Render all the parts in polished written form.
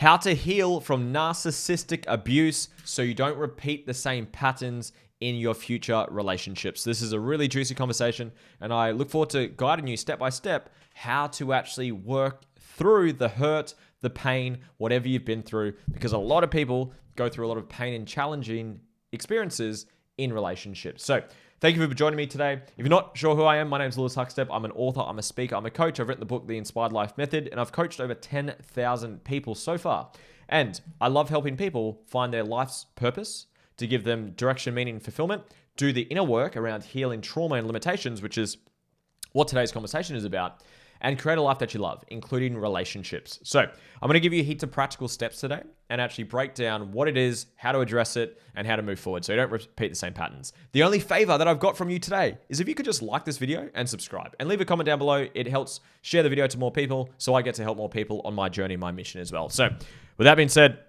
How to heal from narcissistic abuse so you don't repeat the same patterns in your future relationships. This is a really juicy conversation, and I look forward to guiding you step by step how to actually work through the hurt, the pain, whatever you've been through, because a lot of people go through a lot of pain and challenging experiences in relationships. So thank you for joining me today. If you're not sure who I am, my name is Lewis Huckstep. I'm an author, I'm a speaker, I'm a coach. I've written the book, The Inspired Life Method, and I've coached over 10,000 people so far. And I love helping people find their life's purpose, to give them direction, meaning, fulfillment, do the inner work around healing trauma and limitations, which is what today's conversation is about, and create a life that you love, including relationships. So I'm going to give you heaps of practical steps today and actually break down what it is, how to address it, and how to move forward so you don't repeat the same patterns. The only favor that I've got from you today is if you could just like this video and subscribe and leave a comment down below. It helps share the video to more people so I get to help more people on my journey, my mission as well. So with that being said,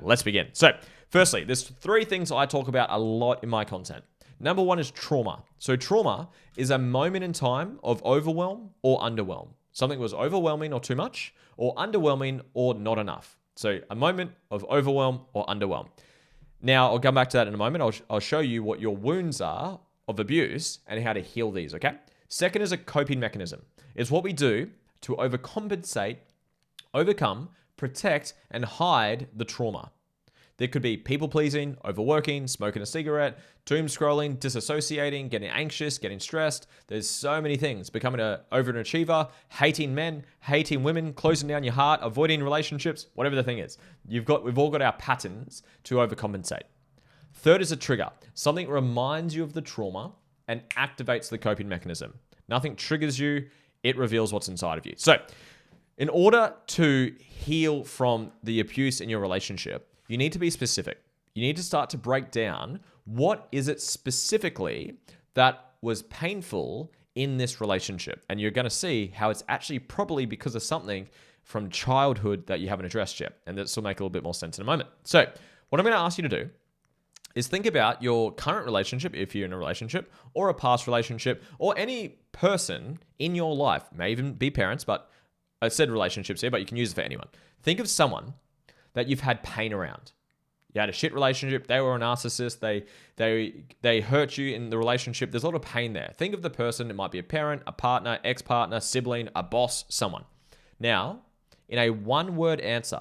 let's begin. So firstly, there's three things I talk about a lot in my content. Number one is trauma. So trauma is a moment in time of overwhelm or underwhelm. Something was overwhelming or too much, or underwhelming or not enough. So a moment of overwhelm or underwhelm. Now, I'll come back to that in a moment. I'll show you what your wounds are of abuse and how to heal these, okay? Second is a coping mechanism. It's what we do to overcompensate, overcome, protect, and hide the trauma. There could be people pleasing, overworking, smoking a cigarette, doom scrolling, disassociating, getting anxious, getting stressed. There's so many things. Becoming an overachiever, hating men, hating women, closing down your heart, avoiding relationships, whatever the thing is. We've all got our patterns to overcompensate. Third is a trigger. Something reminds you of the trauma and activates the coping mechanism. Nothing triggers you, it reveals what's inside of you. So, in order to heal from the abuse in your relationship, you need to be specific. You need to start to break down what is it specifically that was painful in this relationship. And you're going to see how it's actually probably because of something from childhood that you haven't addressed yet. And this will make a little bit more sense in a moment. So what I'm going to ask you to do is think about your current relationship, if you're in a relationship, or a past relationship, or any person in your life. May even be parents, but I said relationships here, but you can use it for anyone. Think of someone that you've had pain around. You had a shit relationship. They were a narcissist. They hurt you in the relationship. There's a lot of pain there. Think of the person. It might be a parent, a partner, ex-partner, sibling, a boss, someone. Now, in a one-word answer,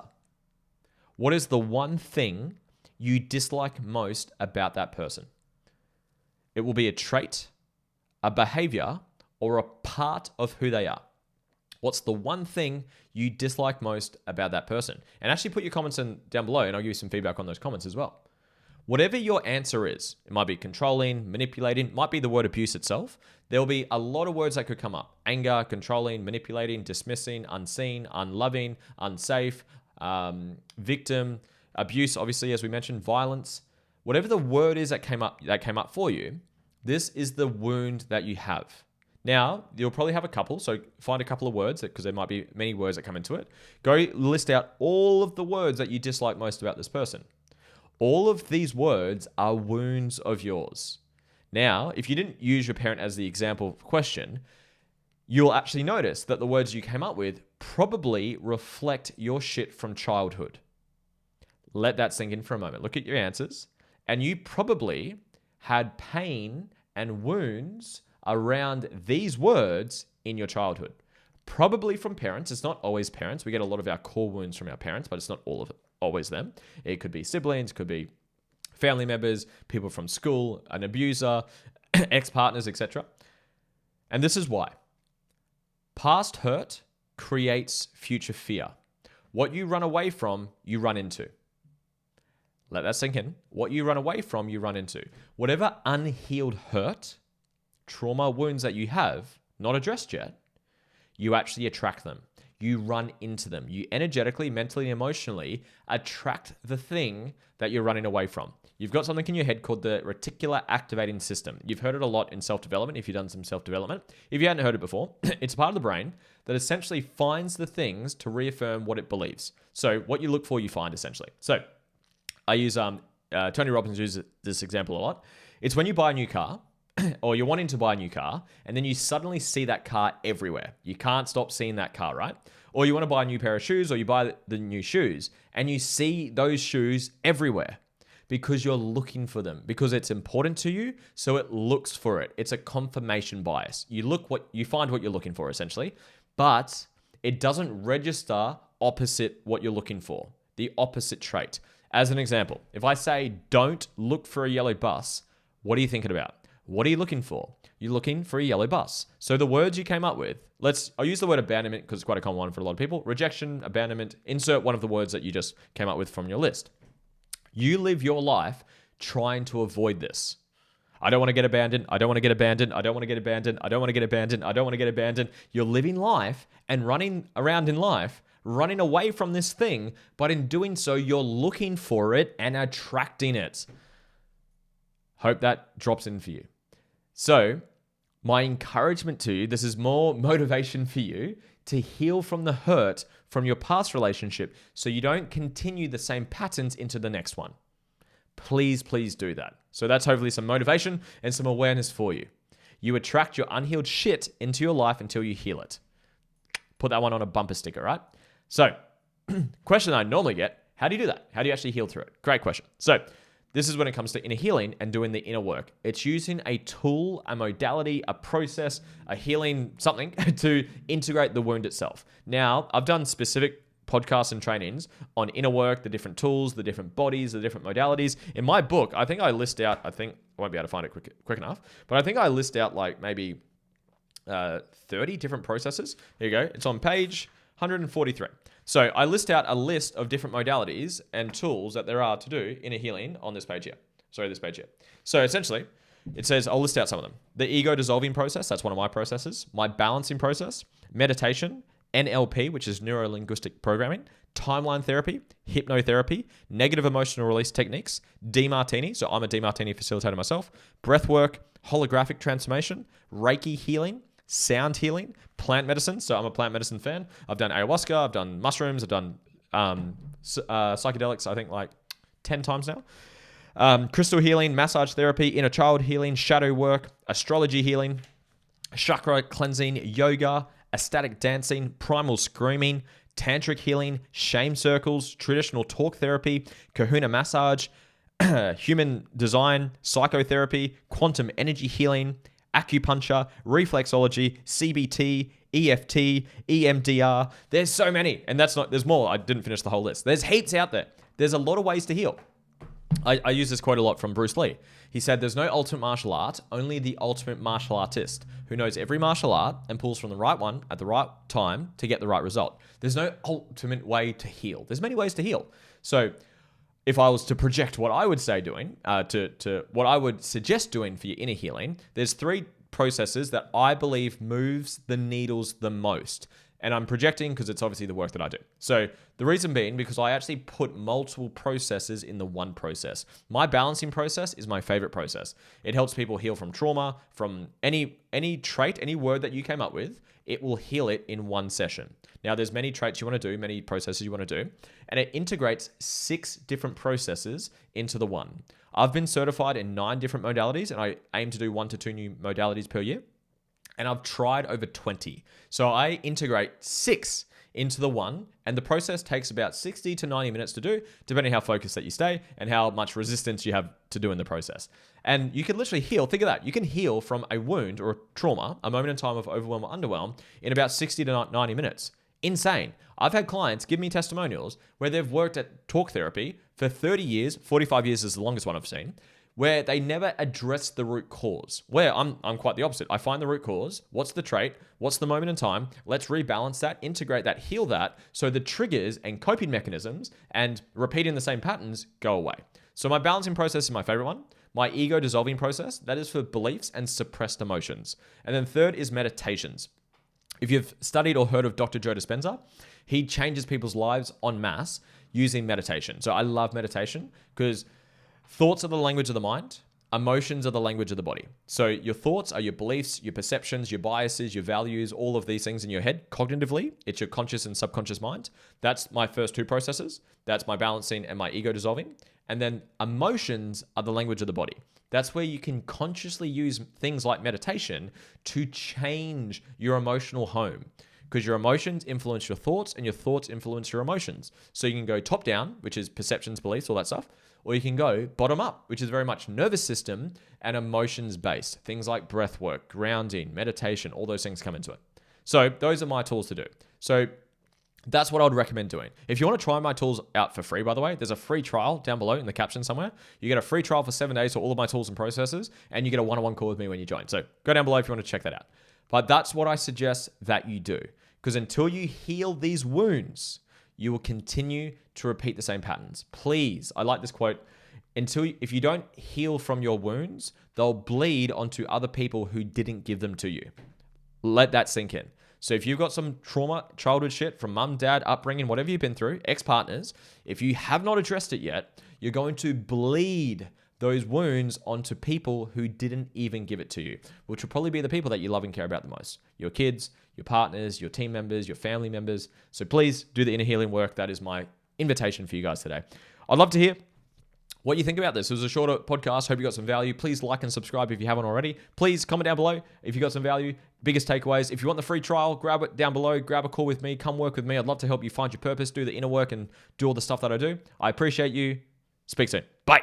what is the one thing you dislike most about that person? It will be a trait, a behavior, or a part of who they are. What's the one thing you dislike most about that person? And actually put your comments down below and I'll give you some feedback on those comments as well. Whatever your answer is, it might be controlling, manipulating, might be the word abuse itself. There'll be a lot of words that could come up. Anger, controlling, manipulating, dismissing, unseen, unloving, unsafe, victim, abuse, obviously, as we mentioned, violence. Whatever the word is that came up for you, this is the wound that you have. Now, you'll probably have a couple, so find a couple of words, because there might be many words that come into it. Go list out all of the words that you dislike most about this person. All of these words are wounds of yours. Now, if you didn't use your parent as the example question, you'll actually notice that the words you came up with probably reflect your shit from childhood. Let that sink in for a moment. Look at your answers, and you probably had pain and wounds around these words in your childhood. Probably from parents. It's not always parents. We get a lot of our core wounds from our parents, but it's not all of it, always them. It could be siblings, could be family members, people from school, an abuser, ex-partners, etc. And this is why. Past hurt creates future fear. What you run away from, you run into. Let that sink in. What you run away from, you run into. Whatever unhealed hurt, trauma, wounds that you have not addressed yet, you actually attract them. You run into them. You energetically, mentally, and emotionally attract the thing that you're running away from. You've got something in your head called the reticular activating system. You've heard it a lot in self-development if you've done some self-development. If you hadn't heard it before, it's a part of the brain that essentially finds the things to reaffirm what it believes. So what you look for, you find essentially. So I use Tony Robbins uses this example a lot. It's when you buy a new car, or you're wanting to buy a new car, and then you suddenly see that car everywhere. You can't stop seeing that car, right? Or you want to buy a new pair of shoes, or you buy the new shoes, and you see those shoes everywhere because you're looking for them, because it's important to you, so it looks for it. It's a confirmation bias. You find what you're looking for, essentially, but it doesn't register opposite what you're looking for, the opposite trait. As an example, if I say, don't look for a yellow bus, what are you thinking about? What are you looking for? You're looking for a yellow bus. So the words you came up with, I'll use the word abandonment because it's quite a common one for a lot of people. Rejection, abandonment, insert one of the words that you just came up with from your list. You live your life trying to avoid this. I don't want to get abandoned. I don't want to get abandoned. I don't want to get abandoned. I don't want to get abandoned. I don't want to get abandoned. You're living life and running around in life, running away from this thing, but in doing so, you're looking for it and attracting it. Hope that drops in for you. So, my encouragement to you, this is more motivation for you to heal from the hurt from your past relationship so you don't continue the same patterns into the next one. Please, please do that. So that's hopefully some motivation and some awareness for you. You attract your unhealed shit into your life until you heal it. Put that one on a bumper sticker, right? So, question I normally get, how do you do that? How do you actually heal through it? Great question. So, this is when it comes to inner healing and doing the inner work. It's using a tool, a modality, a process, a healing something to integrate the wound itself. Now, I've done specific podcasts and trainings on inner work, the different tools, the different bodies, the different modalities. In my book, I won't be able to find it quick enough, but I think I list out like maybe 30 different processes. Here you go. It's on page 143. So I list out a list of different modalities and tools that there are to do inner healing on this page here. So essentially, it says, I'll list out some of them. The ego dissolving process, that's one of my processes. My balancing process, meditation, NLP, which is neuro-linguistic programming, timeline therapy, hypnotherapy, negative emotional release techniques, DeMartini, so I'm a DeMartini facilitator myself, breath work, holographic transformation, Reiki healing, sound healing, plant medicine. So I'm a plant medicine fan. I've done ayahuasca, I've done mushrooms, I've done psychedelics, I think like 10 times now. Crystal healing, massage therapy, inner child healing, shadow work, astrology healing, chakra cleansing, yoga, ecstatic dancing, primal screaming, tantric healing, shame circles, traditional talk therapy, kahuna massage, human design, psychotherapy, quantum energy healing, acupuncture, reflexology, CBT, EFT, EMDR. There's so many, and there's more. I didn't finish the whole list. There's heaps out there. There's a lot of ways to heal. I use this quote a lot from Bruce Lee. He said, there's no ultimate martial art, only the ultimate martial artist who knows every martial art and pulls from the right one at the right time to get the right result. There's no ultimate way to heal. There's many ways to heal. So if I was to project what I would say doing, to what I would suggest doing for your inner healing, there's 3 processes that I believe moves the needles the most. And I'm projecting because it's obviously the work that I do. So the reason being, because I actually put multiple processes in the one process. My balancing process is my favorite process. It helps people heal from trauma, from any trait, any word that you came up with. It will heal it in one session. Now, there's many traits you want to do, many processes you want to do, and it integrates 6 different processes into the one. I've been certified in 9 different modalities, and I aim to do 1 to 2 new modalities per year. And I've tried over 20. So I integrate 6 into the one, and the process takes about 60 to 90 minutes to do, depending how focused that you stay and how much resistance you have to do in the process. And you can literally heal. Think of that. You can heal from a wound or a trauma, a moment in time of overwhelm or underwhelm, in about 60 to 90 minutes. Insane. I've had clients give me testimonials where they've worked at talk therapy for 30 years, 45 years is the longest one I've seen, where they never address the root cause. Where I'm quite the opposite. I find the root cause. What's the trait? What's the moment in time? Let's rebalance that, integrate that, heal that, so the triggers and coping mechanisms and repeating the same patterns go away. So my balancing process is my favorite one. My ego dissolving process, that is for beliefs and suppressed emotions. And then third is meditations. If you've studied or heard of Dr. Joe Dispenza, he changes people's lives en masse using meditation. So I love meditation because thoughts are the language of the mind. Emotions are the language of the body. So your thoughts are your beliefs, your perceptions, your biases, your values, all of these things in your head. Cognitively, it's your conscious and subconscious mind. That's my first 2 processes. That's my balancing and my ego dissolving. And then emotions are the language of the body. That's where you can consciously use things like meditation to change your emotional home, because your emotions influence your thoughts and your thoughts influence your emotions. So you can go top down, which is perceptions, beliefs, all that stuff, or you can go bottom up, which is very much nervous system and emotions based. Things like breath work, grounding, meditation, all those things come into it. So those are my tools to do. So that's what I would recommend doing. If you want to try my tools out for free, by the way, there's a free trial down below in the caption somewhere. You get a free trial for 7 days for all of my tools and processes, and you get a one-on-one call with me when you join. So go down below if you want to check that out. But that's what I suggest that you do, because until you heal these wounds, you will continue to repeat the same patterns. Please, I like this quote, if you don't heal from your wounds, they'll bleed onto other people who didn't give them to you. Let that sink in. So if you've got some trauma, childhood shit from mum, dad, upbringing, whatever you've been through, ex-partners, if you have not addressed it yet, you're going to bleed those wounds onto people who didn't even give it to you, which will probably be the people that you love and care about the most. Your kids, your partners, your team members, your family members. So please do the inner healing work. That is my invitation for you guys today. I'd love to hear what you think about this. It was a shorter podcast. Hope you got some value. Please like and subscribe if you haven't already. Please comment down below if you got some value. Biggest takeaways. If you want the free trial, grab it down below. Grab a call with me. Come work with me. I'd love to help you find your purpose, do the inner work, and do all the stuff that I do. I appreciate you. Speak soon. Bye.